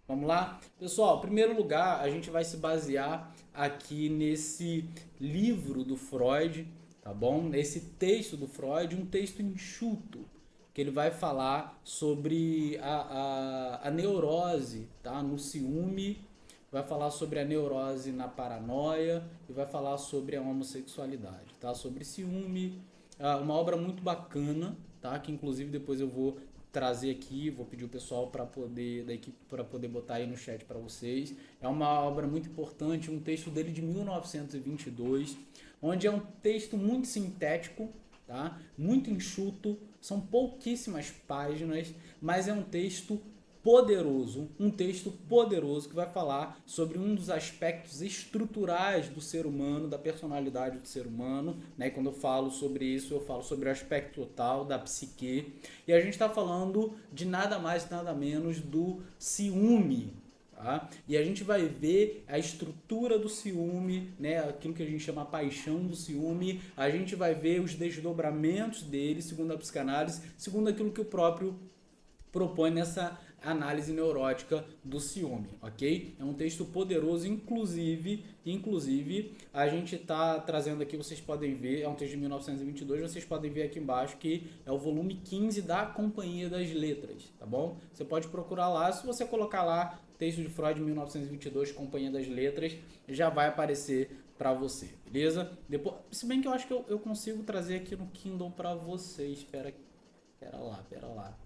Vamos lá? Pessoal, em primeiro lugar, a gente vai se basear aqui nesse livro do Freud, tá bom? Nesse texto do Freud, um texto enxuto, que ele vai falar sobre a neurose, tá? No ciúme, vai falar sobre a neurose na paranoia e vai falar sobre a homossexualidade, tá? Sobre ciúme, uma obra muito bacana, tá? Que inclusive depois eu vou trazer aqui, vou pedir o pessoal para poder da equipe para poder botar aí no chat para vocês. É uma obra muito importante, um texto dele de 1922, onde é um texto muito sintético, tá? Muito enxuto, são pouquíssimas páginas, mas é um texto poderoso que vai falar sobre um dos aspectos estruturais do ser humano, da personalidade do ser humano, né? E quando eu falo sobre isso, eu falo sobre o aspecto total da psique. E a gente está falando de nada mais, nada menos do ciúme, tá? E a gente vai ver a estrutura do ciúme, né? Aquilo que a gente chama a paixão do ciúme. A gente vai ver os desdobramentos dele, segundo a psicanálise, segundo aquilo que o próprio propõe nessa análise neurótica do ciúme, ok? É um texto poderoso, inclusive a gente está trazendo aqui, vocês podem ver, é um texto de 1922, vocês podem ver aqui embaixo que é o volume 15 da Companhia das Letras, tá bom? Você pode procurar lá, se você colocar lá texto de Freud 1922, Companhia das Letras, já vai aparecer para você, beleza? Depois, se bem que eu acho que eu consigo trazer aqui no Kindle para vocês, espera lá.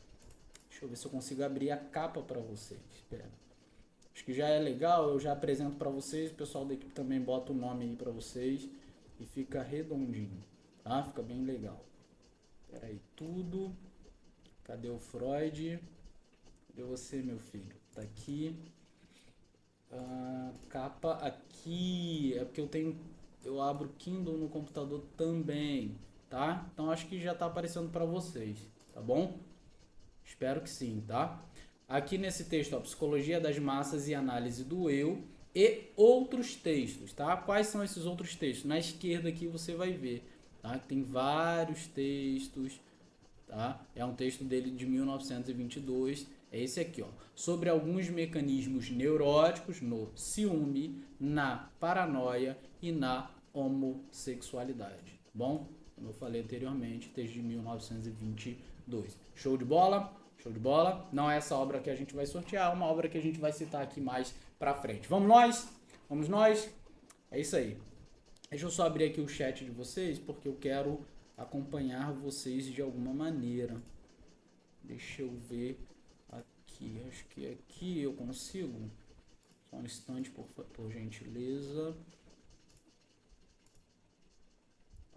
Deixa eu ver se eu consigo abrir a capa para vocês. Espera. Acho que já é legal, eu já apresento para vocês, o pessoal da equipe também bota o nome aí para vocês e fica redondinho, tá? Fica bem legal. Espera aí, tudo. Cadê o Freud? Cadê você, meu filho? Tá aqui. Capa aqui. É porque eu abro Kindle no computador também, tá? Então acho que já tá aparecendo para vocês, tá bom? Espero que sim, tá? Aqui nesse texto, ó, Psicologia das Massas e Análise do Eu e outros textos, tá? Quais são esses outros textos? Na esquerda aqui você vai ver, tá? Tem vários textos, tá? É um texto dele de 1922, é esse aqui, ó. Sobre alguns mecanismos neuróticos no ciúme, na paranoia e na homossexualidade, bom? Como eu falei anteriormente, texto de 1922. Show de bola? Show de bola? Não é essa obra que a gente vai sortear, é uma obra que a gente vai citar aqui mais pra frente. Vamos nós? Vamos nós? É isso aí. Deixa eu só abrir aqui o chat de vocês, porque eu quero acompanhar vocês de alguma maneira. Deixa eu ver aqui. Acho que aqui eu consigo. Só um instante, por gentileza.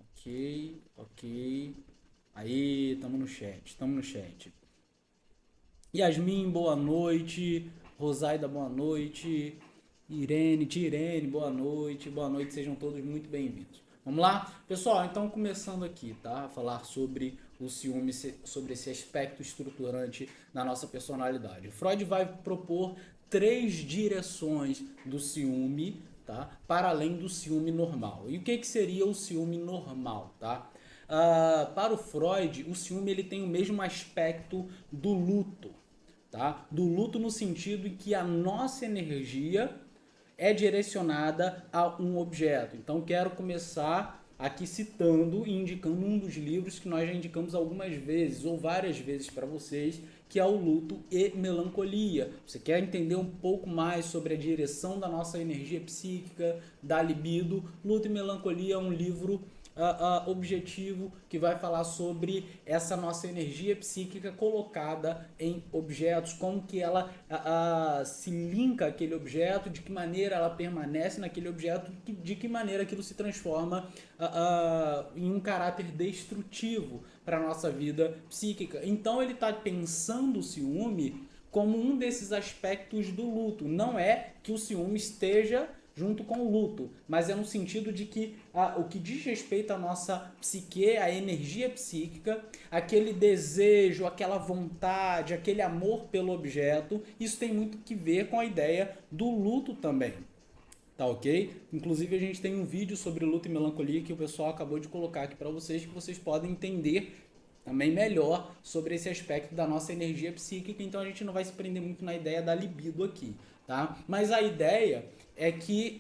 Ok, ok. Aí, tamo no chat, tamo no chat. Yasmin, boa noite. Rosaida, boa noite. Tirene, boa noite, sejam todos muito bem-vindos. Vamos lá? Pessoal, então começando aqui, tá? A falar sobre o ciúme, sobre esse aspecto estruturante na nossa personalidade. Freud vai propor três direções do ciúme, tá? Para além do ciúme normal. E o que seria o ciúme normal, tá? Para o Freud, o ciúme ele tem o mesmo aspecto do luto, tá? Do luto no sentido em que a nossa energia é direcionada a um objeto. Então quero começar aqui citando e indicando um dos livros que nós já indicamos algumas vezes ou várias vezes para vocês, que é o Luto e Melancolia. Você quer entender um pouco mais sobre a direção da nossa energia psíquica, da libido? Luto e Melancolia é um livro objetivo que vai falar sobre essa nossa energia psíquica colocada em objetos, como que ela se linka àquele objeto, de que maneira ela permanece naquele objeto, de que maneira aquilo se transforma em um caráter destrutivo para a nossa vida psíquica. Então ele está pensando o ciúme como um desses aspectos do luto. Não é que o ciúme esteja junto com o luto, mas é no sentido de que o que diz respeito à nossa psique, à energia psíquica, aquele desejo, aquela vontade, aquele amor pelo objeto, isso tem muito que ver com a ideia do luto também. Tá ok? Inclusive a gente tem um vídeo sobre luto e melancolia que o pessoal acabou de colocar aqui para vocês, que vocês podem entender também melhor sobre esse aspecto da nossa energia psíquica, então a gente não vai se prender muito na ideia da libido aqui, tá? Mas a ideia é que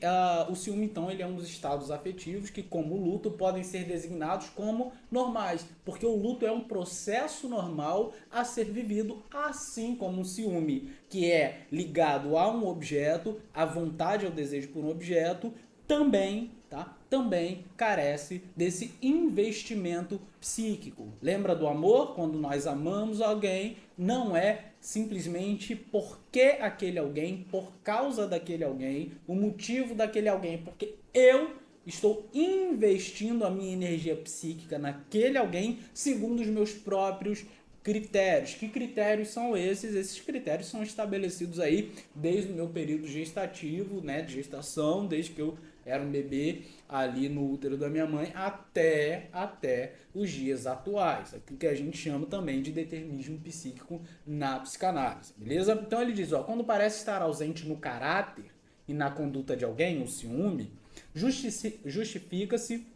o ciúme, então, ele é um dos estados afetivos que, como o luto, podem ser designados como normais, porque o luto é um processo normal a ser vivido, assim como o ciúme, que é ligado a um objeto, à vontade, ao desejo por um objeto, também, tá? Também carece desse investimento psíquico. Lembra do amor? Quando nós amamos alguém, não é simplesmente porque aquele alguém, por causa daquele alguém, o motivo daquele alguém, porque eu estou investindo a minha energia psíquica naquele alguém segundo os meus próprios critérios. Que critérios são esses? Esses critérios são estabelecidos aí desde o meu período gestativo, né, de gestação, desde que eu era um bebê ali no útero da minha mãe até os dias atuais, aquilo que a gente chama também de determinismo psíquico na psicanálise, beleza? Então ele diz, ó, quando parece estar ausente no caráter e na conduta de alguém, o ciúme, justifica-se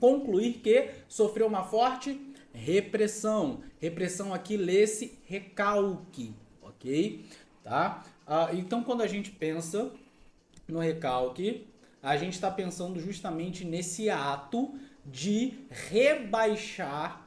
concluir que sofreu uma forte repressão. Repressão aqui lê-se recalque, ok? Tá? Então quando a gente pensa no recalque, a gente está pensando justamente nesse ato de rebaixar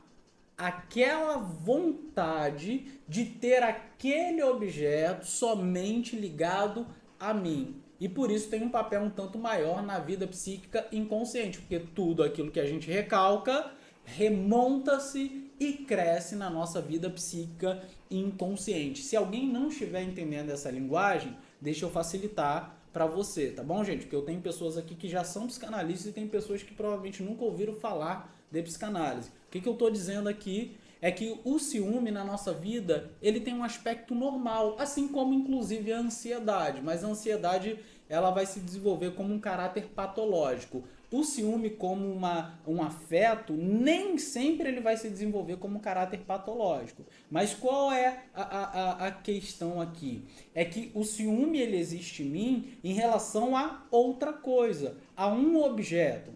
aquela vontade de ter aquele objeto somente ligado a mim. E por isso tem um papel um tanto maior na vida psíquica inconsciente, porque tudo aquilo que a gente recalca remonta-se e cresce na nossa vida psíquica inconsciente. Se alguém não estiver entendendo essa linguagem, deixa eu facilitar para você, tá bom, gente? Porque eu tenho pessoas aqui que já são psicanalistas e tem pessoas que provavelmente nunca ouviram falar de psicanálise. O que eu estou dizendo aqui é que o ciúme na nossa vida, ele tem um aspecto normal, assim como inclusive a ansiedade, mas a ansiedade ela vai se desenvolver como um caráter patológico. O ciúme como um afeto, nem sempre ele vai se desenvolver como um caráter patológico. Mas qual é a questão aqui? É que o ciúme ele existe em mim em relação a outra coisa, a um objeto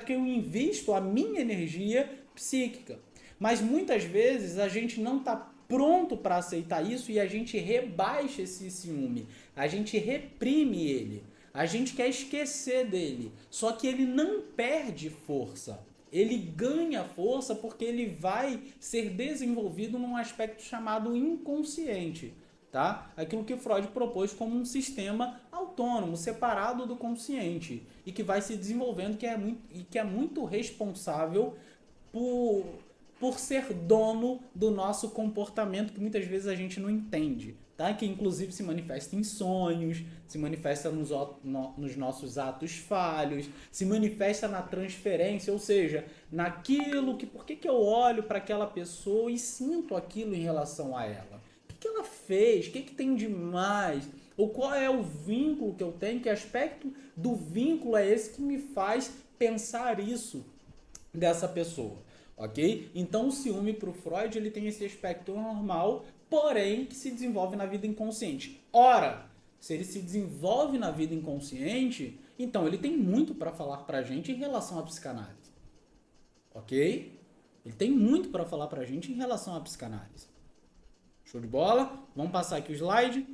que eu invisto a minha energia psíquica. Mas muitas vezes a gente não está pronto para aceitar isso e a gente rebaixa esse ciúme, a gente reprime ele. A gente quer esquecer dele, só que ele não perde força. Ele ganha força porque ele vai ser desenvolvido num aspecto chamado inconsciente, tá? Aquilo que Freud propôs como um sistema autônomo, separado do consciente e que vai se desenvolvendo, que é muito responsável por ser dono do nosso comportamento que muitas vezes a gente não entende. Tá? Que inclusive se manifesta em sonhos, se manifesta nos nossos atos falhos, se manifesta na transferência, ou seja, naquilo que... Por que eu olho para aquela pessoa e sinto aquilo em relação a ela? O que ela fez? O que tem de mais? Ou qual é o vínculo que eu tenho? Que aspecto do vínculo é esse que me faz pensar isso dessa pessoa? Ok? Então o ciúme para o Freud ele tem esse aspecto normal, porém que se desenvolve na vida inconsciente. Ora, se ele se desenvolve na vida inconsciente, então ele tem muito para falar para a gente em relação à psicanálise. Ok? Ele tem muito para falar para a gente em relação à psicanálise. Show de bola? Vamos passar aqui o slide.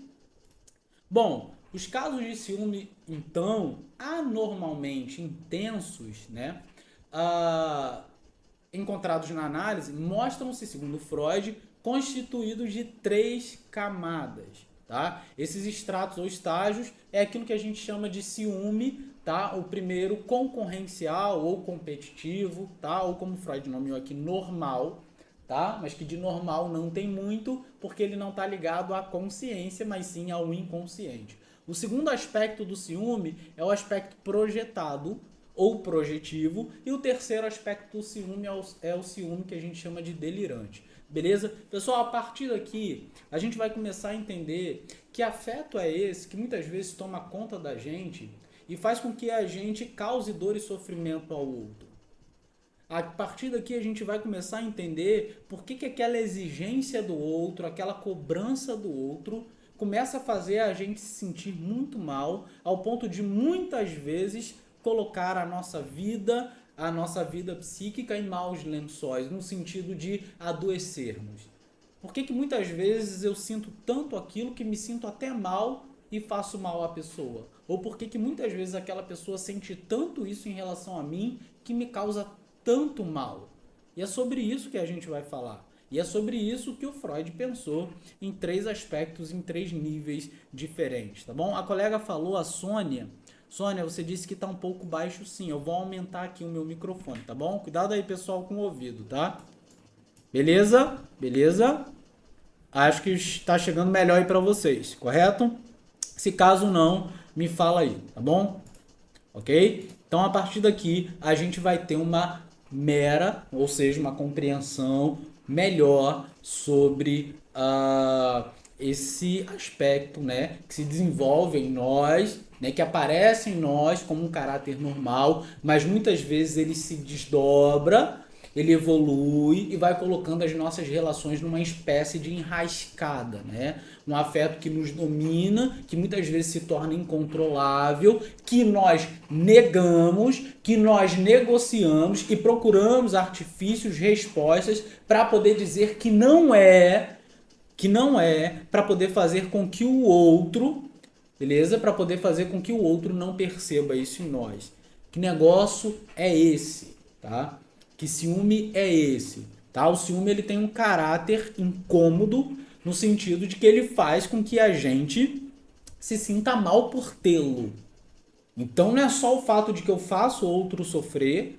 Bom, os casos de ciúme, então, anormalmente intensos, né? Encontrados na análise, mostram-se, segundo Freud, constituídos de 3 camadas, tá? Esses estratos ou estágios é aquilo que a gente chama de ciúme, tá? O primeiro concorrencial ou competitivo, tá? Ou como Freud nomeou aqui, normal, tá? Mas que de normal não tem muito, porque ele não está ligado à consciência, mas sim ao inconsciente. O segundo aspecto do ciúme é o aspecto projetado, ou projetivo, e o terceiro aspecto do ciúme é o ciúme que a gente chama de delirante. Beleza? Pessoal, a partir daqui, a gente vai começar a entender que afeto é esse que muitas vezes toma conta da gente e faz com que a gente cause dor e sofrimento ao outro. A partir daqui a gente vai começar a entender por que aquela exigência do outro, aquela cobrança do outro, começa a fazer a gente se sentir muito mal, ao ponto de muitas vezes colocar a nossa vida a nossa vida psíquica em maus lençóis, no sentido de adoecermos? Por que muitas vezes eu sinto tanto aquilo que me sinto até mal e faço mal à pessoa? Ou por que muitas vezes aquela pessoa sente tanto isso em relação a mim que me causa tanto mal? E é sobre isso que a gente vai falar. E é sobre isso que o Freud pensou em 3 aspectos, em 3 níveis diferentes, tá bom? A colega falou, a Sônia. Sônia, você disse que tá um pouco baixo sim. Eu vou aumentar aqui o meu microfone, tá bom? Cuidado aí, pessoal, com o ouvido, tá? Beleza? Beleza? Acho que está chegando melhor aí para vocês, correto? Se caso não, me fala aí, tá bom? Ok? Então, a partir daqui, a gente vai ter uma mera, ou seja, uma compreensão melhor sobre esse aspecto, né, que se desenvolve em nós, né, que aparece em nós como um caráter normal, mas muitas vezes ele se desdobra, ele evolui e vai colocando as nossas relações numa espécie de enrascada, né? Um afeto que nos domina, que muitas vezes se torna incontrolável, que nós negamos, que nós negociamos e procuramos artifícios, respostas para poder dizer que não é, para poder fazer com que o outro, beleza? Para poder fazer com que o outro não perceba isso em nós. Que negócio é esse, tá? Que ciúme é esse? Tá? O ciúme ele tem um caráter incômodo no sentido de que ele faz com que a gente se sinta mal por tê-lo. Então não é só o fato de que eu faço o outro sofrer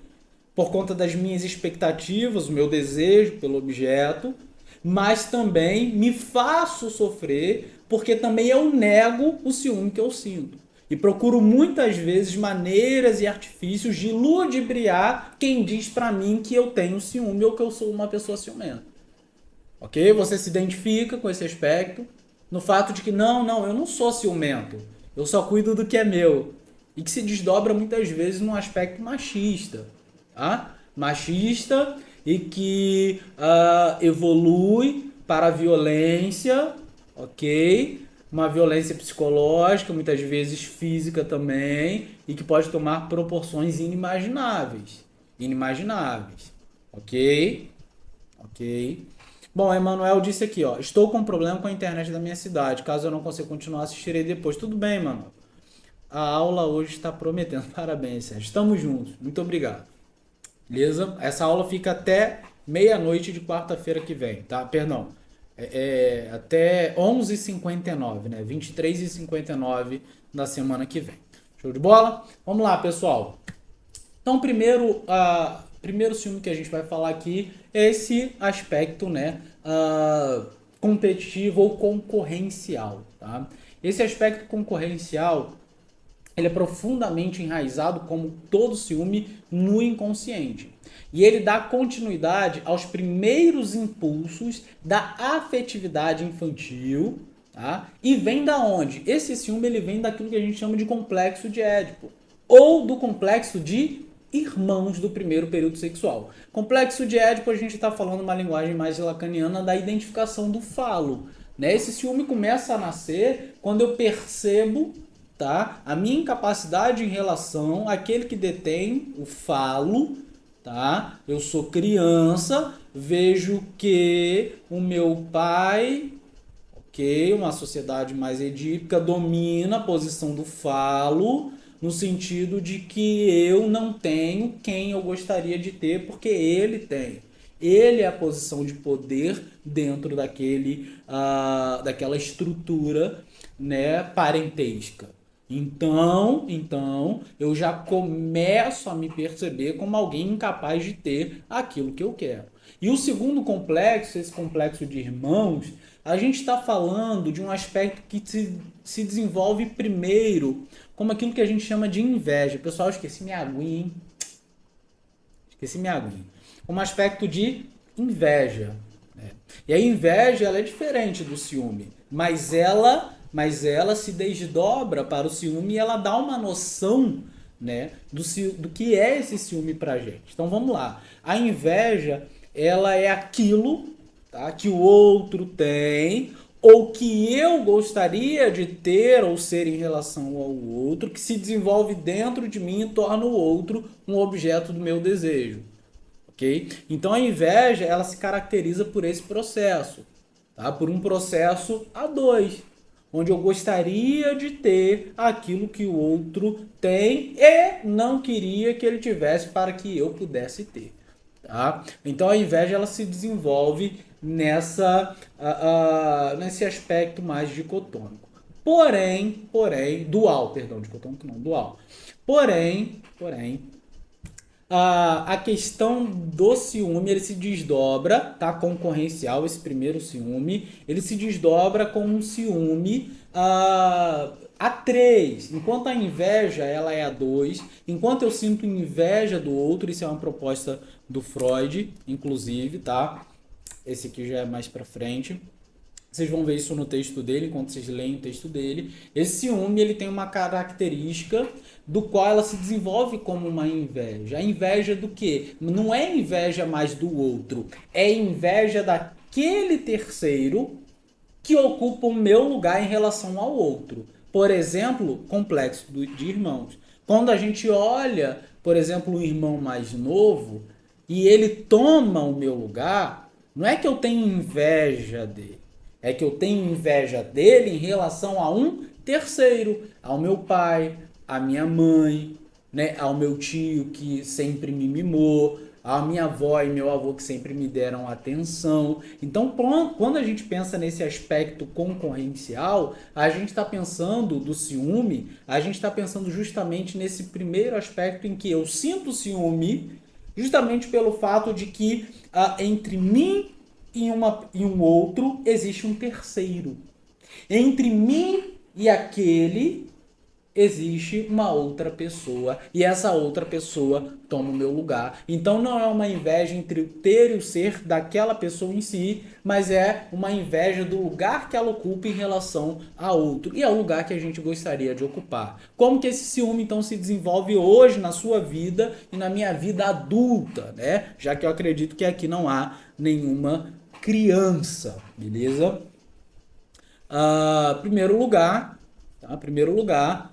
por conta das minhas expectativas, o meu desejo pelo objeto, mas também me faço sofrer porque também eu nego o ciúme que eu sinto. E procuro muitas vezes maneiras e artifícios de ludibriar quem diz pra mim que eu tenho ciúme ou que eu sou uma pessoa ciumenta. Ok? Você se identifica com esse aspecto, no fato de que não, eu não sou ciumento. Eu só cuido do que é meu. E que se desdobra muitas vezes num aspecto machista. Tá? Machista e que evolui para a violência, ok? Uma violência psicológica, muitas vezes física também, e que pode tomar proporções inimagináveis. Inimagináveis. Ok? Ok. Bom, Emanuel disse aqui, ó. Estou com um problema com a internet da minha cidade. Caso eu não consiga continuar, assistirei depois. Tudo bem, Emanuel. A aula hoje está prometendo. Parabéns, Sérgio. Estamos juntos. Muito obrigado. Beleza? Essa aula fica até meia-noite de quarta-feira que vem, tá? Perdão. Até 11h59, né? 23h59 da semana que vem. Show de bola? Vamos lá, pessoal. Então, primeiro ciúme que a gente vai falar aqui é esse aspecto, né? Competitivo ou concorrencial, tá? Esse aspecto concorrencial, ele é profundamente enraizado, como todo ciúme, no inconsciente. E ele dá continuidade aos primeiros impulsos da afetividade infantil, tá? E vem da onde? Esse ciúme ele vem daquilo que a gente chama de complexo de Édipo, ou do complexo de irmãos do primeiro período sexual. Complexo de Édipo, a gente está falando uma linguagem mais lacaniana da identificação do falo, né? Esse ciúme começa a nascer quando eu percebo, tá, a minha incapacidade em relação àquele que detém o falo, tá? Eu sou criança, vejo que o meu pai, ok, uma sociedade mais edípica, domina a posição do falo, no sentido de que eu não tenho quem eu gostaria de ter, porque ele tem. Ele é a posição de poder dentro daquela estrutura, né, parentesca. Então, eu já começo a me perceber como alguém incapaz de ter aquilo que eu quero. E o segundo complexo, esse complexo de irmãos, a gente está falando de um aspecto que se desenvolve primeiro como aquilo que a gente chama de inveja. Pessoal, eu esqueci minha aguinha, hein? Esqueci minha aguinha. Um aspecto de inveja. Né? E a inveja ela é diferente do ciúme, mas ela se desdobra para o ciúme e ela dá uma noção, né, do que é esse ciúme pra gente. Então vamos lá. A inveja, ela é aquilo, tá, que o outro tem ou que eu gostaria de ter ou ser em relação ao outro, que se desenvolve dentro de mim e torna o outro um objeto do meu desejo. Ok? Então a inveja ela se caracteriza por esse processo, tá? Por um processo a dois, onde eu gostaria de ter aquilo que o outro tem e não queria que ele tivesse para que eu pudesse ter. Tá? Então a inveja ela se desenvolve nesse aspecto mais dicotômico. Porém, dual, perdão, dicotômico não, dual. Porém, a questão do ciúme, ele se desdobra, tá? Concorrencial, esse primeiro ciúme, ele se desdobra com um ciúme a 3, enquanto a inveja ela é a 2, enquanto eu sinto inveja do outro, isso é uma proposta do Freud, inclusive, tá? Esse aqui já é mais pra frente. Vocês vão ver isso no texto dele, enquanto vocês leem o texto dele. Esse ciúme ele tem uma característica do qual ela se desenvolve como uma inveja. A inveja do quê? Não é inveja mais do outro, é inveja daquele terceiro que ocupa o meu lugar em relação ao outro. Por exemplo, complexo de irmãos. Quando a gente olha, por exemplo, o irmão mais novo e ele toma o meu lugar, não é que eu tenho inveja dele, é que eu tenho inveja dele em relação a um terceiro, ao meu pai, à minha mãe, né, ao meu tio que sempre me mimou, a minha avó e meu avô que sempre me deram atenção. Então, quando a gente pensa nesse aspecto concorrencial, a gente está pensando do ciúme, a gente está pensando justamente nesse primeiro aspecto em que eu sinto ciúme, justamente pelo fato de que entre mim e um outro existe um terceiro. Entre mim e aquele existe uma outra pessoa e essa outra pessoa toma o meu lugar. Então não é uma inveja entre o ter e o ser daquela pessoa em si, mas é uma inveja do lugar que ela ocupa em relação a outro e é o lugar que a gente gostaria de ocupar. Como que esse ciúme então se desenvolve hoje na sua vida e na minha vida adulta, né? Já que eu acredito que aqui não há nenhuma criança, beleza? Primeiro lugar, tá? Primeiro lugar,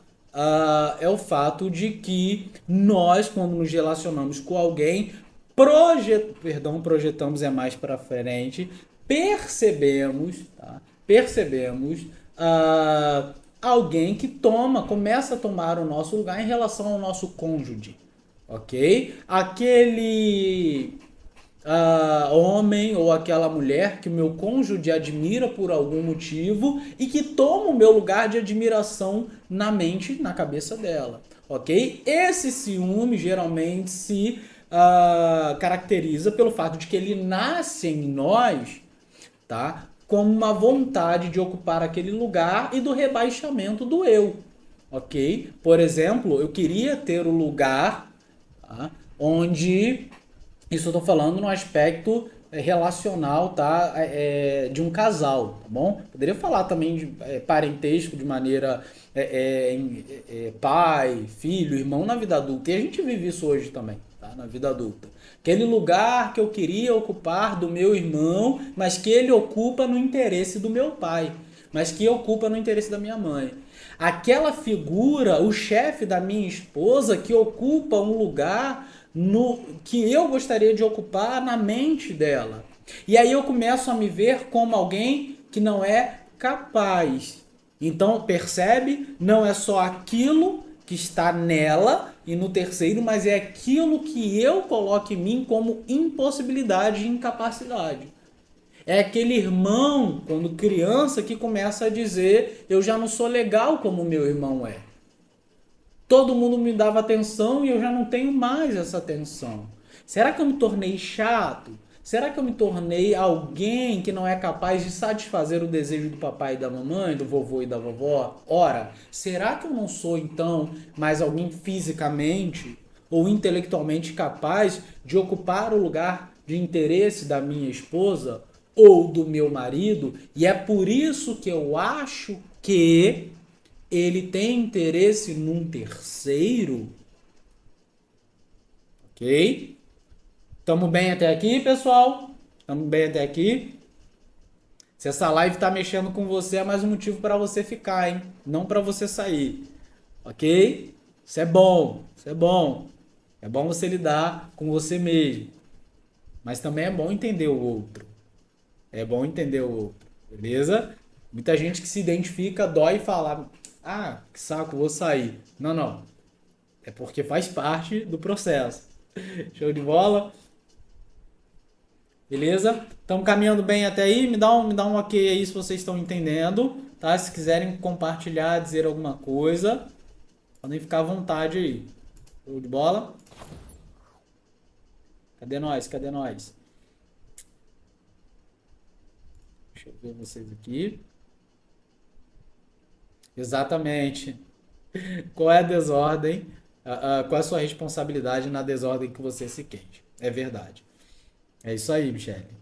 é o fato de que nós, quando nos relacionamos com alguém, projetamos é mais para frente, percebemos, tá? Percebemos alguém que começa a tomar o nosso lugar em relação ao nosso cônjuge, ok? Aquele homem ou aquela mulher que o meu cônjuge admira por algum motivo e que toma o meu lugar de admiração na mente, na cabeça dela, ok? Esse ciúme geralmente se caracteriza pelo fato de que ele nasce em nós, tá? Como uma vontade de ocupar aquele lugar e do rebaixamento do eu, ok? Por exemplo, eu queria ter o lugar, tá? Onde isso eu tô falando no aspecto relacional, tá? De um casal, tá bom? Poderia falar também de parentesco de maneira pai, filho, irmão na vida adulta. E a gente vive isso hoje também, tá? Na vida adulta. Aquele lugar que eu queria ocupar do meu irmão, mas que ele ocupa no interesse do meu pai, mas que ocupa no interesse da minha mãe. Aquela figura, o chefe da minha esposa, que ocupa um lugar que eu gostaria de ocupar na mente dela. E aí eu começo a me ver como alguém que não é capaz. Então, percebe? Não é só aquilo que está nela e no terceiro, mas é aquilo que eu coloco em mim como impossibilidade e incapacidade. É aquele irmão, quando criança, que começa a dizer: eu já não sou legal como meu irmão é. Todo mundo me dava atenção e eu já não tenho mais essa atenção. Será que eu me tornei chato? Será que eu me tornei alguém que não é capaz de satisfazer o desejo do papai e da mamãe, do vovô e da vovó? Ora, será que eu não sou então mais alguém fisicamente ou intelectualmente capaz de ocupar o lugar de interesse da minha esposa ou do meu marido? E é por isso que eu acho que ele tem interesse num terceiro, ok? Tamo bem até aqui, pessoal? Tamo bem até aqui? Se essa live tá mexendo com você, é mais um motivo para você ficar, hein? Não para você sair. Ok? Isso é bom. Isso é bom. É bom você lidar com você mesmo. Mas também é bom entender o outro. É bom entender o outro. Beleza? Muita gente que se identifica, dói e fala: ah, que saco, vou sair. Não, não. É porque faz parte do processo. Show de bola? Beleza? Estamos caminhando bem até aí. Me dá um ok aí se vocês estão entendendo. Tá? Se quiserem compartilhar, dizer alguma coisa, podem ficar à vontade aí. Show de bola? Cadê nós? Cadê nós? Deixa eu ver vocês aqui. Exatamente. Qual é a desordem? Qual é a sua responsabilidade na desordem que você se queixa? É verdade. É isso aí, Michele.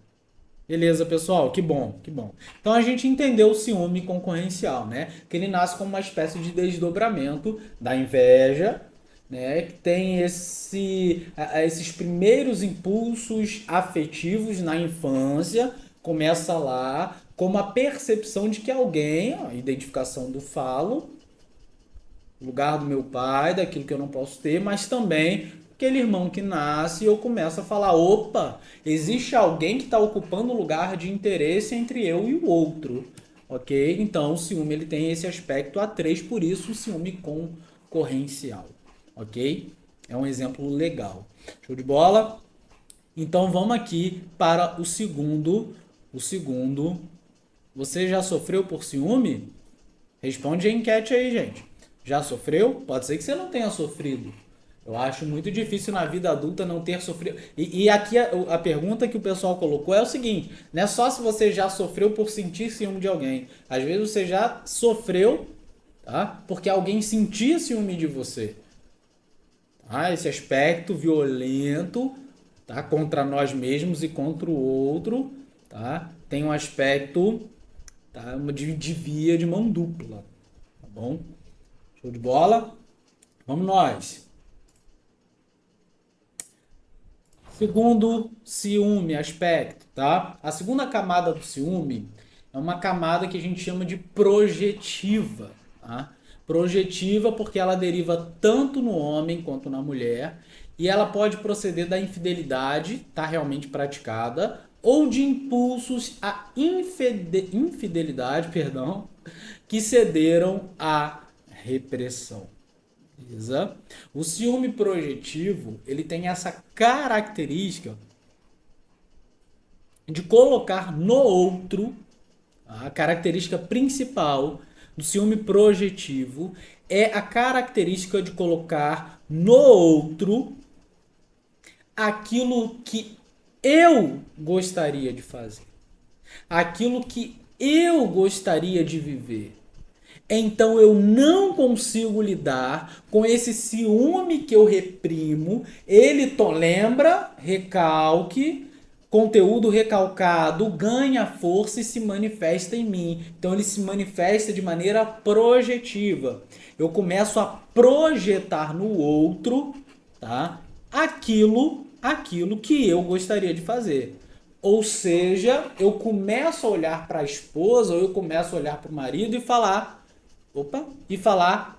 Beleza, pessoal, que bom, que bom. Então a gente entendeu o ciúme concorrencial, né? Que ele nasce como uma espécie de desdobramento da inveja, né? Que tem esses primeiros impulsos afetivos na infância, começa lá como a percepção de que alguém, a identificação do falo, lugar do meu pai, daquilo que eu não posso ter, mas também aquele irmão que nasce e eu começo a falar, opa, existe alguém que está ocupando o lugar de interesse entre eu e o outro, ok? Então o ciúme ele tem esse aspecto A3, por isso o ciúme concorrencial, ok? É um exemplo legal. Show de bola? Então vamos aqui para o segundo. O segundo, você já sofreu por ciúme? Responde a enquete aí, gente. Já sofreu? Pode ser que você não tenha sofrido. Eu acho muito difícil na vida adulta não ter sofrido. E aqui a pergunta que o pessoal colocou é o seguinte: não é só se você já sofreu por sentir ciúme de alguém. Às vezes você já sofreu, tá? Porque alguém sentia ciúme de você. Tá? Esse aspecto violento, tá? Contra nós mesmos e contra o outro, tá? Tem um aspecto, tá? De via de mão dupla, tá bom? Show de bola? Vamos nós. Segundo ciúme, aspecto, tá? A segunda camada do ciúme é uma camada que a gente chama de projetiva, tá? Projetiva porque ela deriva tanto no homem quanto na mulher e ela pode proceder da infidelidade, tá realmente praticada, ou de impulsos à infidelidade, perdão, que cederam à repressão. Beleza? O ciúme projetivo, ele tem essa característica de colocar no outro, a característica principal do ciúme projetivo é a característica de colocar no outro aquilo que eu gostaria de fazer, aquilo que eu gostaria de viver. Então eu não consigo lidar com esse ciúme que eu reprimo. Ele lembra, recalque, conteúdo recalcado ganha força e se manifesta em mim. Então ele se manifesta de maneira projetiva. Eu começo a projetar no outro, tá? Aquilo que eu gostaria de fazer. Ou seja, eu começo a olhar para a esposa ou eu começo a olhar para o marido e falar,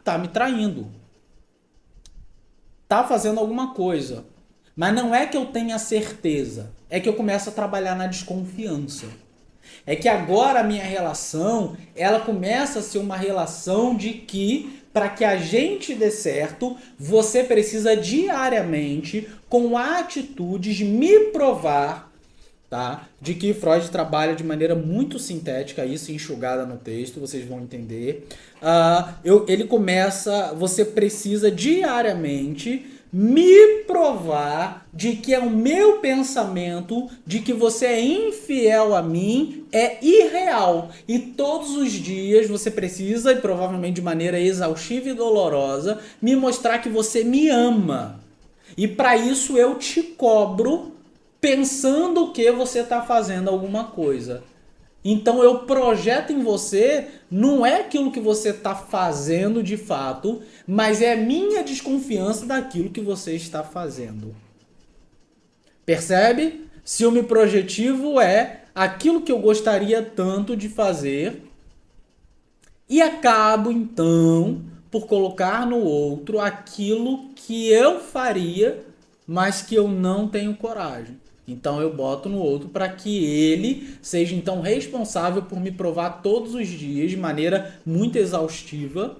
tá me traindo. Tá fazendo alguma coisa. Mas não é que eu tenha certeza, é que eu começo a trabalhar na desconfiança. É que agora a minha relação, ela começa a ser uma relação de que, para que a gente dê certo, você precisa diariamente, com atitudes, me provar, tá? De que Freud trabalha de maneira muito sintética, isso enxugada no texto, vocês vão entender. Ele começa, você precisa diariamente me provar de que é o meu pensamento, de que você é infiel a mim, é irreal. E todos os dias você precisa, e provavelmente de maneira exaustiva e dolorosa, me mostrar que você me ama. E para isso eu te cobro pensando que você está fazendo alguma coisa. Então eu projeto em você, não é aquilo que você está fazendo de fato, mas é a minha desconfiança daquilo que você está fazendo. Percebe? Ciúme projetivo é aquilo que eu gostaria tanto de fazer e acabo, então, por colocar no outro aquilo que eu faria, mas que eu não tenho coragem. Então eu boto no outro para que ele seja então responsável por me provar todos os dias, de maneira muito exaustiva,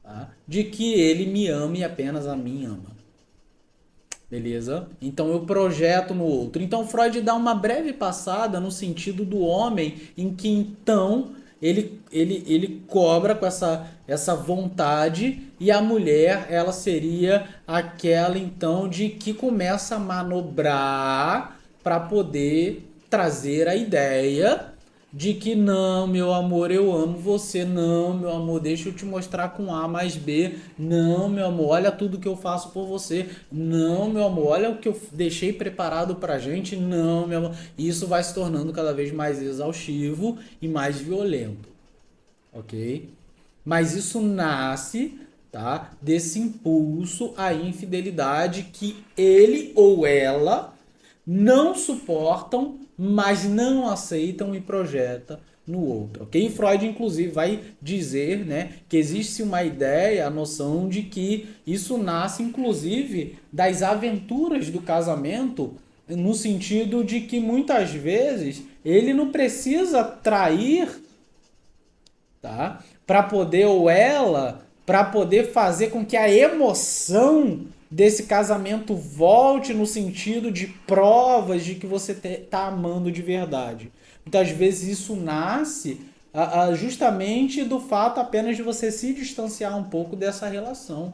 tá? De que ele me ama e apenas a mim ama. Beleza? Então eu projeto no outro. Então Freud dá uma breve passada no sentido do homem, em que então ele cobra com essa vontade, e a mulher ela seria aquela então de que começa a manobrar para poder trazer a ideia de que não, meu amor, eu amo você, não, meu amor, deixa eu te mostrar com A mais B, não, meu amor, olha tudo que eu faço por você, não, meu amor, olha o que eu deixei preparado pra gente, não, meu amor. E isso vai se tornando cada vez mais exaustivo e mais violento, ok? Mas isso nasce, tá, desse impulso à infidelidade que ele ou ela não suportam, mas não aceitam e projeta no outro, ok? E Freud, inclusive, vai dizer, né, que existe uma ideia, a noção de que isso nasce, inclusive, das aventuras do casamento, no sentido de que muitas vezes ele não precisa trair, tá? Para poder, ou ela, para poder fazer com que a emoção desse casamento volte no sentido de provas de que você tá amando de verdade. Muitas vezes isso nasce justamente do fato apenas de você se distanciar um pouco dessa relação.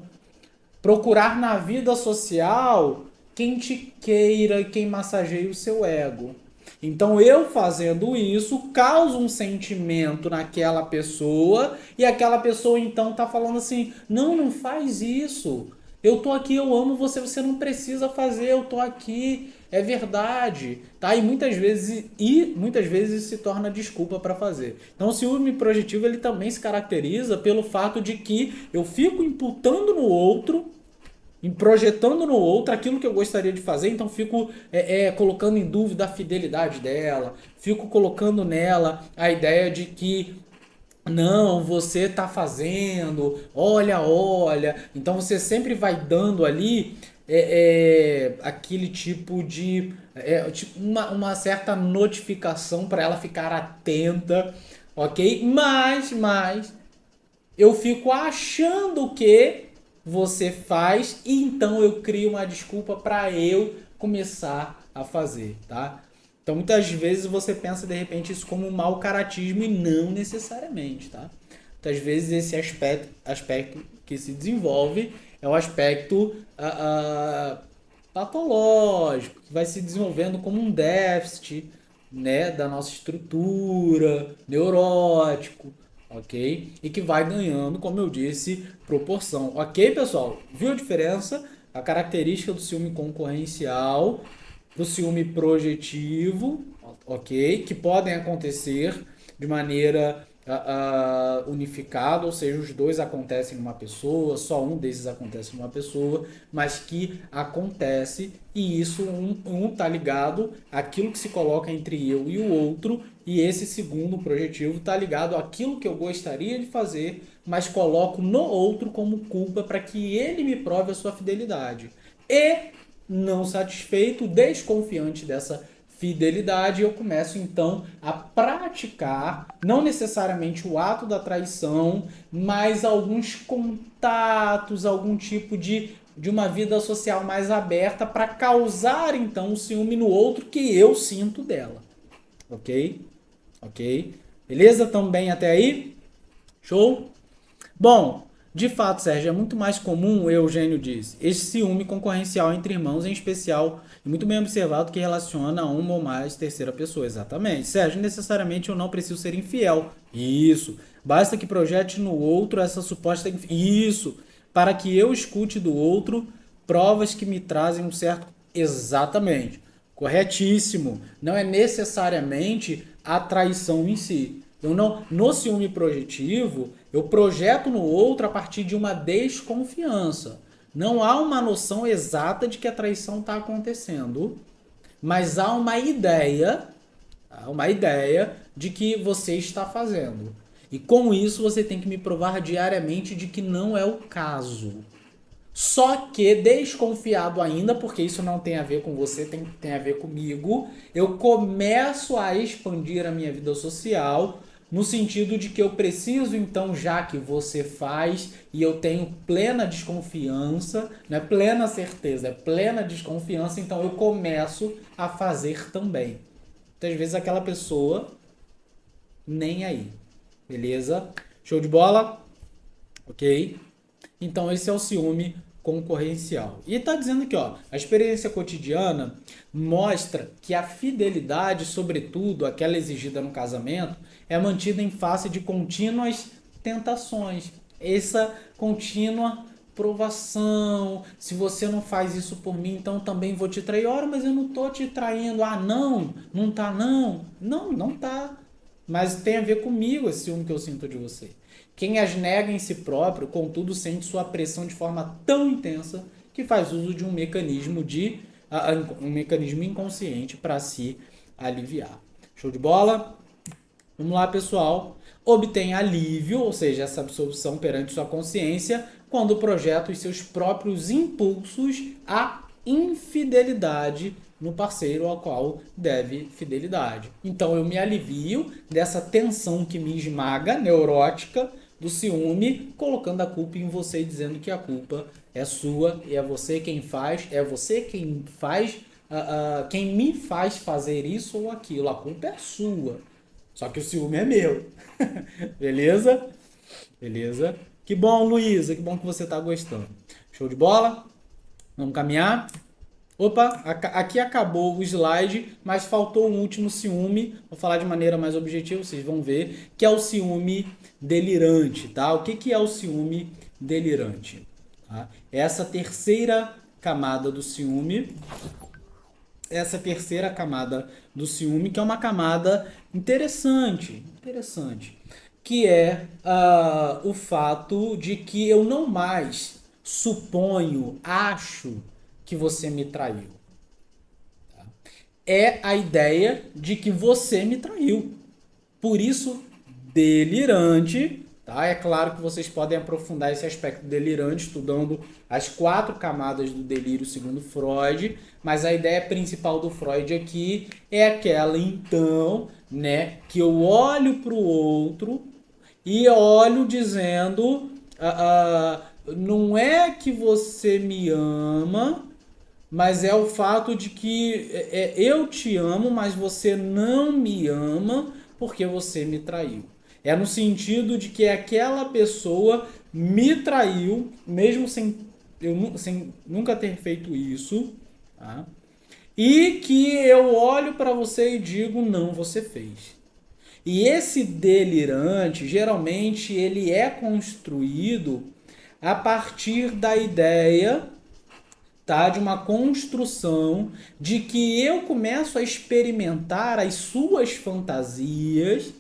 Procurar na vida social quem te queira e quem massageie o seu ego. Então eu fazendo isso causa um sentimento naquela pessoa, e aquela pessoa então tá falando assim: "Não, não faz isso. Eu tô aqui, eu amo você, você não precisa fazer, eu tô aqui". É verdade, tá? E muitas vezes se torna desculpa para fazer. Então o ciúme projetivo ele também se caracteriza pelo fato de que eu fico imputando no outro, projetando no outro aquilo que eu gostaria de fazer, então fico colocando em dúvida a fidelidade dela, fico colocando nela a ideia de que não, você tá fazendo, olha, olha. Então você sempre vai dando ali aquele tipo de tipo uma certa notificação para ela ficar atenta, ok? Mas eu fico achando que você faz, e então eu crio uma desculpa para eu começar a fazer, tá? Então muitas vezes você pensa de repente isso como um mau caratismo, e não necessariamente, tá? Muitas vezes esse aspecto que se desenvolve é o aspecto patológico, que vai se desenvolvendo como um déficit, né, da nossa estrutura, neurótico, ok? E que vai ganhando, como eu disse, proporção. Ok, pessoal? Viu a diferença? A característica do ciúme concorrencial para o ciúme projetivo, ok? Que podem acontecer de maneira unificada, ou seja, os dois acontecem numa pessoa, só um desses acontece numa pessoa, mas que acontece, e isso um tá ligado àquilo que se coloca entre eu e o outro, e esse segundo projetivo tá ligado àquilo que eu gostaria de fazer, mas coloco no outro como culpa para que ele me prove a sua fidelidade. E não satisfeito, desconfiante dessa fidelidade, eu começo então a praticar, não necessariamente o ato da traição, mas alguns contatos, algum tipo de uma vida social mais aberta para causar então o ciúme no outro que eu sinto dela. Ok? Ok? Beleza? Tamo bem até aí? Show? Bom, de fato, Sérgio, é muito mais comum, Eugênio diz, esse ciúme concorrencial entre irmãos, em especial, e muito bem observado, que relaciona a uma ou mais terceira pessoa. Exatamente. Sérgio, necessariamente eu não preciso ser infiel. Isso. Basta que projete no outro essa suposta... Isso. Para que eu escute do outro provas que me trazem um certo... Exatamente. Corretíssimo. Não é necessariamente a traição em si. Eu não, no ciúme projetivo, eu projeto no outro a partir de uma desconfiança. Não há uma noção exata de que a traição está acontecendo, mas há uma ideia Tá? Uma ideia de que você está fazendo. E com isso você tem que me provar diariamente de que não é o caso. Só que desconfiado ainda, porque isso não tem a ver com você, tem a ver comigo, eu começo a expandir a minha vida social no sentido de que eu preciso, então, já que você faz e eu tenho plena desconfiança, não é plena certeza, é plena desconfiança, então eu começo a fazer também. Muitas vezes aquela pessoa nem aí. Beleza? Show de bola? Ok? Então esse é o ciúme concorrencial. E está dizendo aqui, ó, a experiência cotidiana mostra que a fidelidade, sobretudo aquela exigida no casamento, é mantida em face de contínuas tentações. Essa contínua provação. Se você não faz isso por mim, então também vou te trair. Ora, mas eu não tô te traindo. Ah, não, não tá não. Não, não tá. Mas tem a ver comigo esse ciúme que eu sinto de você. Quem as nega em si próprio, contudo, sente sua pressão de forma tão intensa que faz uso de um mecanismo um mecanismo inconsciente para se aliviar. Show de bola? Vamos lá, pessoal. Obtém alívio, ou seja, essa absolução perante sua consciência, quando projeta os seus próprios impulsos à infidelidade no parceiro ao qual deve fidelidade. Então eu me alivio dessa tensão que me esmaga, neurótica, do ciúme, colocando a culpa em você e dizendo que a culpa é sua e é você quem faz, quem me faz fazer isso ou aquilo. A culpa é sua. Só que o ciúme é meu. Beleza? Beleza? Que bom, Luísa. Que bom que você tá gostando. Show de bola? Vamos caminhar? Opa, aqui acabou o slide, mas faltou um último ciúme. Vou falar de maneira mais objetiva, vocês vão ver, que é o ciúme delirante, tá? O que é o ciúme delirante? Tá? Essa terceira camada do ciúme, que é uma camada interessante, que é o fato de que eu não mais acho que você me traiu. Tá? É a ideia de que você me traiu. Por isso, delirante. Tá? É claro que vocês podem aprofundar esse aspecto delirante estudando as 4 camadas do delírio segundo Freud, mas a ideia principal do Freud aqui é aquela, então, né, que eu olho para o outro e olho dizendo, não é que você me ama, mas é o fato de que eu te amo, mas você não me ama porque você me traiu. É no sentido de que aquela pessoa me traiu, mesmo sem nunca ter feito isso, tá? E que eu olho para você e digo, não, você fez. E esse delirante, geralmente, ele é construído a partir da ideia, tá, de uma construção de que eu começo a experimentar as suas fantasias,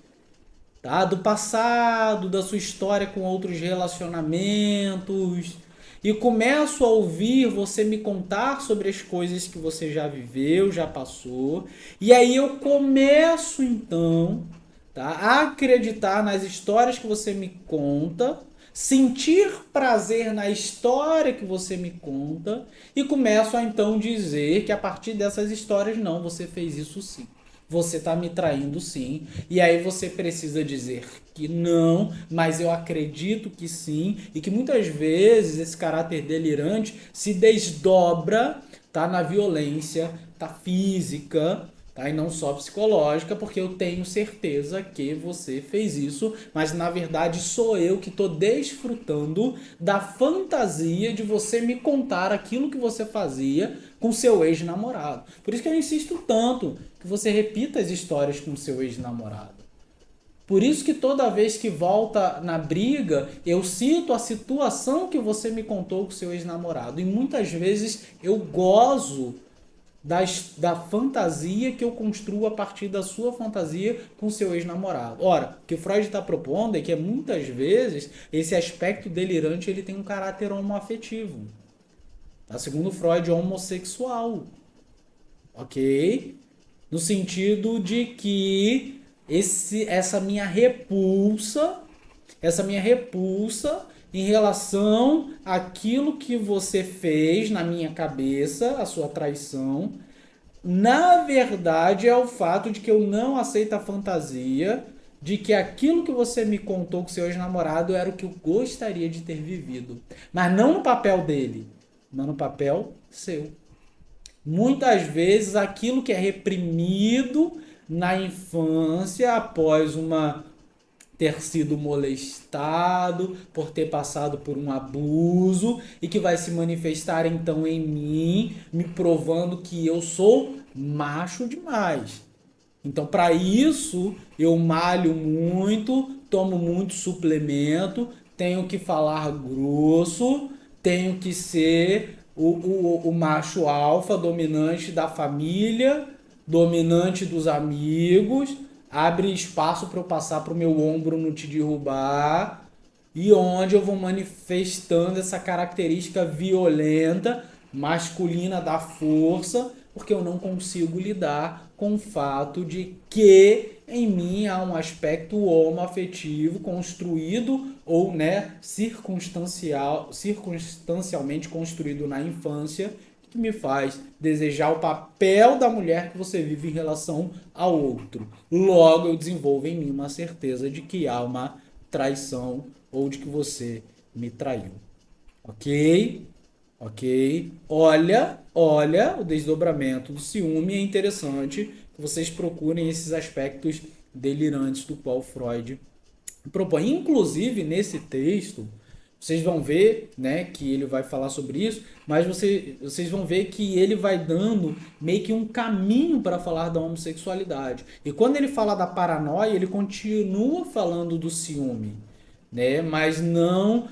tá, do passado, da sua história com outros relacionamentos, e começo a ouvir você me contar sobre as coisas que você já viveu, já passou, e aí eu começo então, tá, a acreditar nas histórias que você me conta, sentir prazer na história que você me conta e começo a então dizer que a partir dessas histórias, não, você fez isso sim. Você está me traindo sim. E aí você precisa dizer que não, mas eu acredito que sim. E que muitas vezes esse caráter delirante se desdobra, tá, na violência, tá, física, tá, e não só psicológica, porque eu tenho certeza que você fez isso, mas na verdade sou eu que estou desfrutando da fantasia de você me contar aquilo que você fazia com seu ex-namorado. Por isso que eu insisto tanto que você repita as histórias com seu ex-namorado. Por isso que toda vez que volta na briga, eu cito a situação que você me contou com seu ex-namorado. E muitas vezes eu gozo da fantasia que eu construo a partir da sua fantasia com seu ex-namorado. Ora, o que o Freud está propondo é que muitas vezes esse aspecto delirante ele tem um caráter homoafetivo. Tá? Segundo Freud, homossexual. Ok? no sentido de que essa minha repulsa em relação àquilo que você fez na minha cabeça, a sua traição, na verdade é o fato de que eu não aceito a fantasia de que aquilo que você me contou com seu ex-namorado era o que eu gostaria de ter vivido. Mas não no papel dele, mas no papel seu. Muitas vezes aquilo que é reprimido na infância após ter sido molestado, por ter passado por um abuso e que vai se manifestar então em mim, me provando que eu sou macho demais. Então, para isso, eu malho muito, tomo muito suplemento, tenho que falar grosso, tenho que ser o macho alfa, dominante da família, dominante dos amigos, abre espaço para eu passar para o meu ombro não te derrubar, e onde eu vou manifestando essa característica violenta, masculina da força, porque eu não consigo lidar com o fato de que em mim há um aspecto homoafetivo construído ou circunstancialmente construído na infância, que me faz desejar o papel da mulher que você vive em relação ao outro. Logo eu desenvolvo em mim uma certeza de que há uma traição ou de que você me traiu. Ok? Ok? Olha, o desdobramento do ciúme. É interessante que vocês procurem esses aspectos delirantes do qual Freud propõe. Inclusive, nesse texto, vocês vão ver, que ele vai falar sobre isso, mas vocês vão ver que ele vai dando meio que um caminho para falar da homossexualidade. E quando ele fala da paranoia, ele continua falando do ciúme, mas não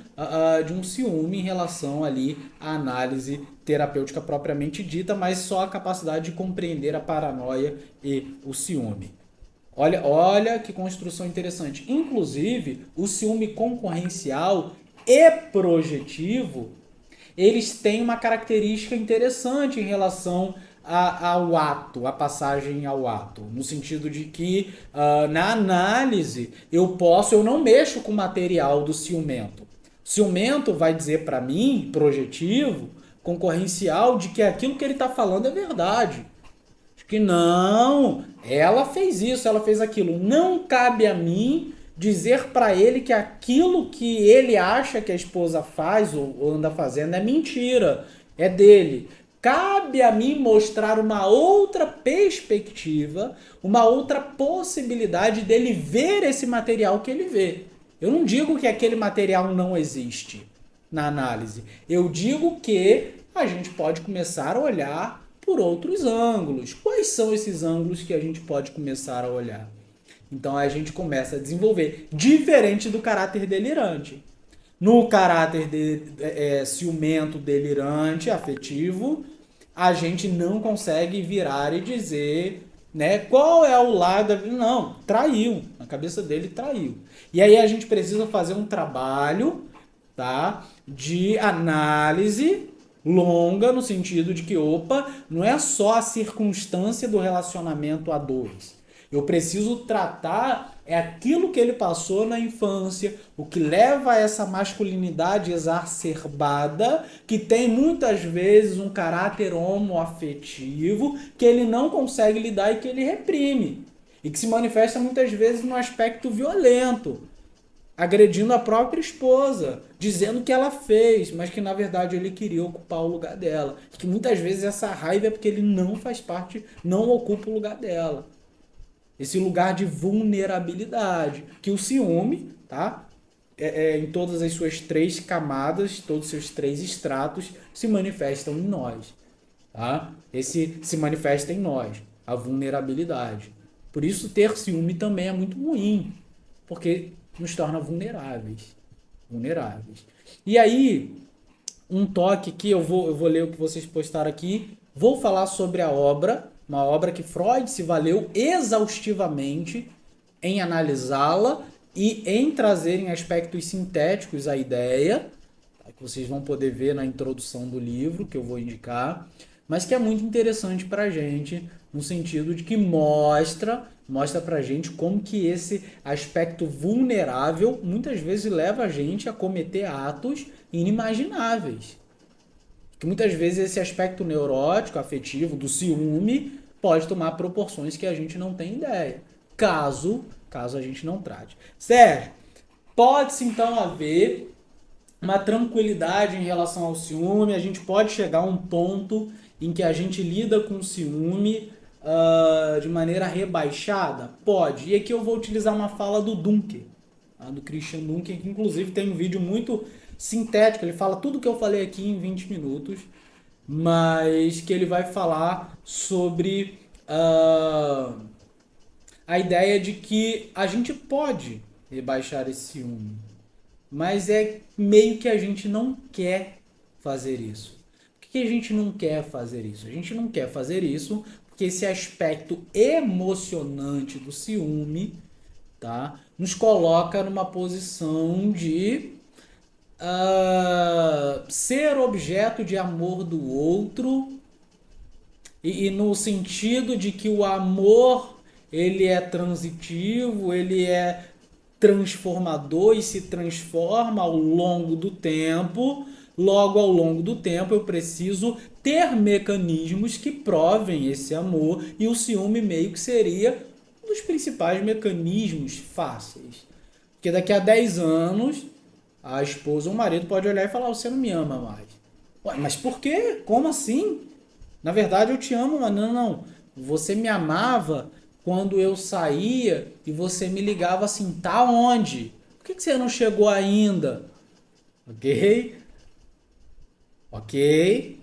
de um ciúme em relação ali à análise terapêutica propriamente dita, mas só a capacidade de compreender a paranoia e o ciúme. Olha que construção interessante. Inclusive, o ciúme concorrencial e projetivo, eles têm uma característica interessante em relação ao ato, a passagem ao ato, no sentido de que na análise eu não mexo com o material do ciumento. O ciumento vai dizer para mim, projetivo, concorrencial, de que aquilo que ele está falando é verdade. Que não, ela fez isso, ela fez aquilo. Não cabe a mim dizer para ele que aquilo que ele acha que a esposa faz ou anda fazendo é mentira, é dele. Cabe a mim mostrar uma outra perspectiva, uma outra possibilidade dele ver esse material que ele vê. Eu não digo que aquele material não existe na análise. Eu digo que a gente pode começar a olhar por outros ângulos. Quais são esses ângulos que a gente pode começar a olhar? Então a gente começa a desenvolver, diferente do caráter delirante. No caráter ciumento, delirante, afetivo, a gente não consegue virar e dizer, qual é o lado. Não, traiu. Na cabeça dele, traiu. E aí a gente precisa fazer um trabalho, de análise longa, no sentido de que, não é só a circunstância do relacionamento a dois. Eu preciso tratar aquilo que ele passou na infância, o que leva a essa masculinidade exacerbada, que tem muitas vezes um caráter homoafetivo, que ele não consegue lidar e que ele reprime. E que se manifesta muitas vezes num aspecto violento, agredindo a própria esposa, dizendo que ela fez, mas que na verdade ele queria ocupar o lugar dela. E que muitas vezes essa raiva é porque ele não faz parte, não ocupa o lugar dela. Esse lugar de vulnerabilidade, que o ciúme, em todas as suas 3 camadas, todos os seus 3 estratos, se manifestam em nós. Esse se manifesta em nós, a vulnerabilidade. Por isso ter ciúme também é muito ruim, porque nos torna vulneráveis. E aí, um toque que eu vou ler o que vocês postaram aqui, vou falar sobre a obra, uma obra que Freud se valeu exaustivamente em analisá-la e em trazer em aspectos sintéticos a ideia, que vocês vão poder ver na introdução do livro, que eu vou indicar, mas que é muito interessante para a gente no sentido de que mostra pra gente como que esse aspecto vulnerável muitas vezes leva a gente a cometer atos inimagináveis. Que muitas vezes esse aspecto neurótico, afetivo, do ciúme, pode tomar proporções que a gente não tem ideia, caso a gente não trate. Sérgio, pode-se então haver uma tranquilidade em relação ao ciúme, a gente pode chegar a um ponto em que a gente lida com o ciúme de maneira rebaixada? Pode. E aqui eu vou utilizar uma fala do Dunker, do Christian Dunker, que inclusive tem um vídeo muito sintético, ele fala tudo que eu falei aqui em 20 minutos, mas que ele vai falar sobre a ideia de que a gente pode rebaixar esse ciúme, mas é meio que a gente não quer fazer isso. Por que a gente não quer fazer isso? A gente não quer fazer isso porque esse aspecto emocionante do ciúme, tá, nos coloca numa posição de ser objeto de amor do outro e no sentido de que o amor ele é transitivo, ele é transformador e se transforma ao longo do tempo. Logo, ao longo do tempo, eu preciso ter mecanismos que provem esse amor, e o ciúme meio que seria um dos principais mecanismos fáceis. Porque daqui a 10 anos, a esposa ou o marido pode olhar e falar: você não me ama mais. Ué, mas por quê? Como assim? Na verdade, eu te amo, mas não. Você me amava quando eu saía e você me ligava assim: tá onde? Por que você não chegou ainda? Ok? Ok?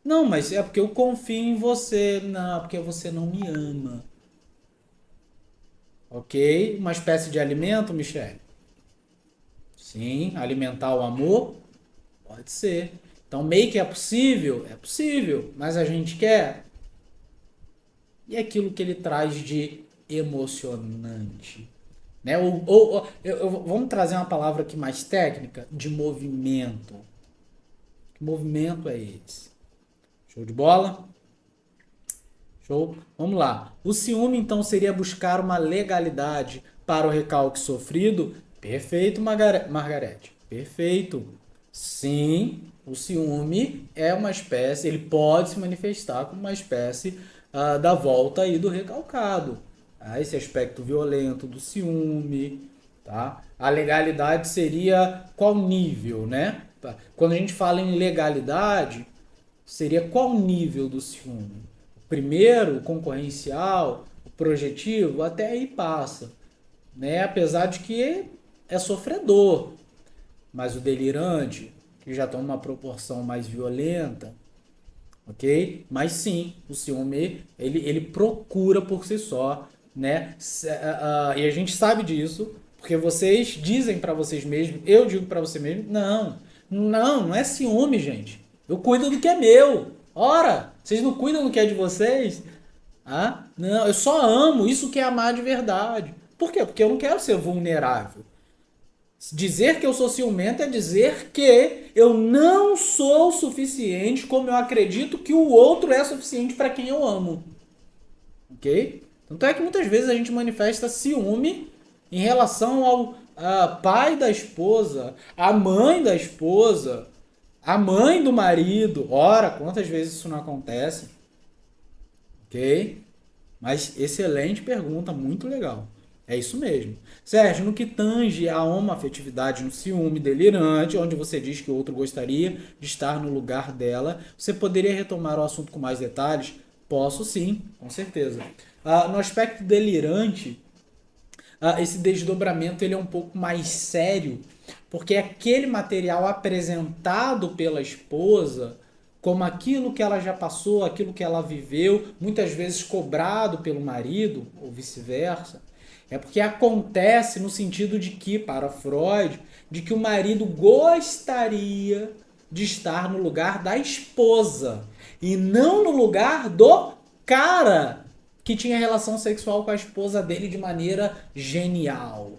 Não, mas é porque eu confio em você. Não, porque você não me ama. Ok? Uma espécie de alimento, Michele? Sim, alimentar o amor? Pode ser. Então, meio que é possível? É possível. Mas a gente quer? E aquilo que ele traz de emocionante? Né? Vamos trazer uma palavra aqui mais técnica, de movimento. Que movimento é esse? Show de bola? Show? Vamos lá. O ciúme, então, seria buscar uma legalidade para o recalque sofrido? Perfeito, Margarete. Perfeito. Sim, o ciúme é uma espécie, ele pode se manifestar como uma espécie da volta aí do recalcado. Esse aspecto violento do ciúme, tá? A legalidade seria qual nível, né? Quando a gente fala em legalidade, seria qual nível do ciúme? O primeiro, o concorrencial, o projetivo, até aí passa, né? Apesar de que é sofredor, mas o delirante, que já toma uma proporção mais violenta, ok? Mas sim, o ciúme, ele procura por si só, né? E a gente sabe disso, porque vocês dizem pra vocês mesmos, eu digo pra você mesmo, não é ciúme, gente. Eu cuido do que é meu. Ora, vocês não cuidam do que é de vocês? Não, eu só amo, isso que é amar de verdade. Por quê? Porque eu não quero ser vulnerável. Dizer que eu sou ciumento é dizer que eu não sou o suficiente como eu acredito que o outro é suficiente para quem eu amo. Ok? Tanto é que muitas vezes a gente manifesta ciúme em relação ao pai da esposa, a mãe da esposa, a mãe do marido. Ora, quantas vezes isso não acontece? Ok? Mas excelente pergunta, muito legal. É isso mesmo. Sérgio, no que tange a homoafetividade no ciúme delirante, onde você diz que o outro gostaria de estar no lugar dela, você poderia retomar o assunto com mais detalhes? Posso sim, com certeza. No aspecto delirante, esse desdobramento ele é um pouco mais sério, porque aquele material apresentado pela esposa como aquilo que ela já passou, aquilo que ela viveu, muitas vezes cobrado pelo marido, ou vice-versa, é porque acontece no sentido de que, para Freud, de que o marido gostaria de estar no lugar da esposa e não no lugar do cara que tinha relação sexual com a esposa dele de maneira genial.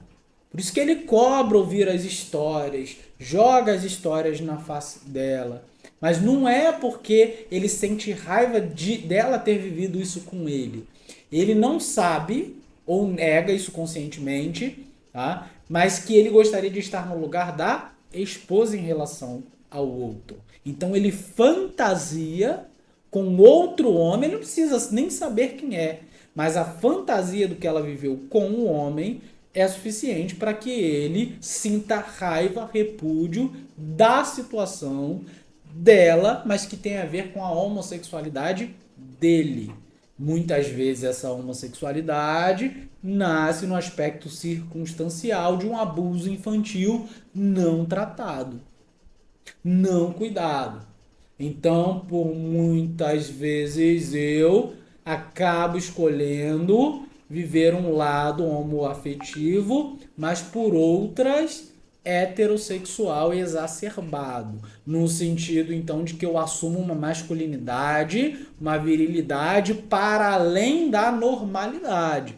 Por isso que ele cobra ouvir as histórias, joga as histórias na face dela. Mas não é porque ele sente raiva dela ter vivido isso com ele. Ele não sabe, ou nega isso conscientemente, tá? Mas que ele gostaria de estar no lugar da esposa em relação ao outro. Então ele fantasia com outro homem, ele não precisa nem saber quem é, mas a fantasia do que ela viveu com o homem é suficiente para que ele sinta raiva, repúdio da situação dela, mas que tem a ver com a homossexualidade dele. Muitas vezes essa homossexualidade nasce no aspecto circunstancial de um abuso infantil não tratado, não cuidado. Então, por muitas vezes eu acabo escolhendo viver um lado homoafetivo, mas por outras heterossexual exacerbado, no sentido então de que eu assumo uma masculinidade, uma virilidade para além da normalidade,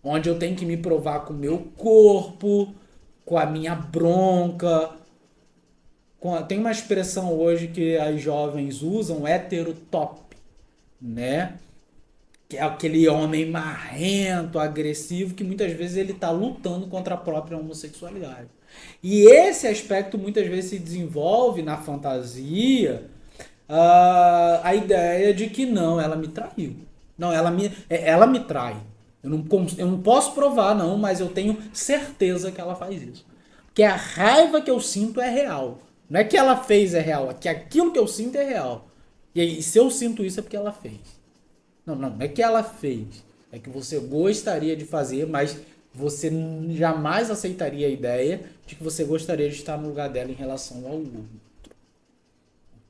onde eu tenho que me provar com o meu corpo, com a minha bronca. Tem uma expressão hoje que as jovens usam, heterotop, né? Que é aquele homem marrento, agressivo, que muitas vezes ele está lutando contra a própria homossexualidade. E esse aspecto muitas vezes se desenvolve na fantasia, a ideia de que não, ela me traiu. Não, ela me trai. Eu não posso provar, não, mas eu tenho certeza que ela faz isso. Porque a raiva que eu sinto é real. Não é que ela fez é real, é que aquilo que eu sinto é real. E aí, se eu sinto isso é porque ela fez. Não é que ela fez. É que você gostaria de fazer, mas você jamais aceitaria a ideia de que você gostaria de estar no lugar dela em relação ao outro.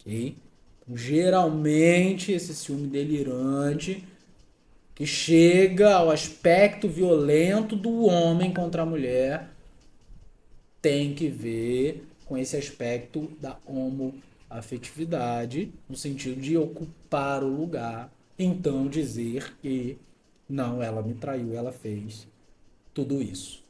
Ok? Então, geralmente, esse ciúme delirante que chega ao aspecto violento do homem contra a mulher tem que ver com esse aspecto da homoafetividade, no sentido de ocupar o lugar, então dizer que não, ela me traiu, ela fez tudo isso.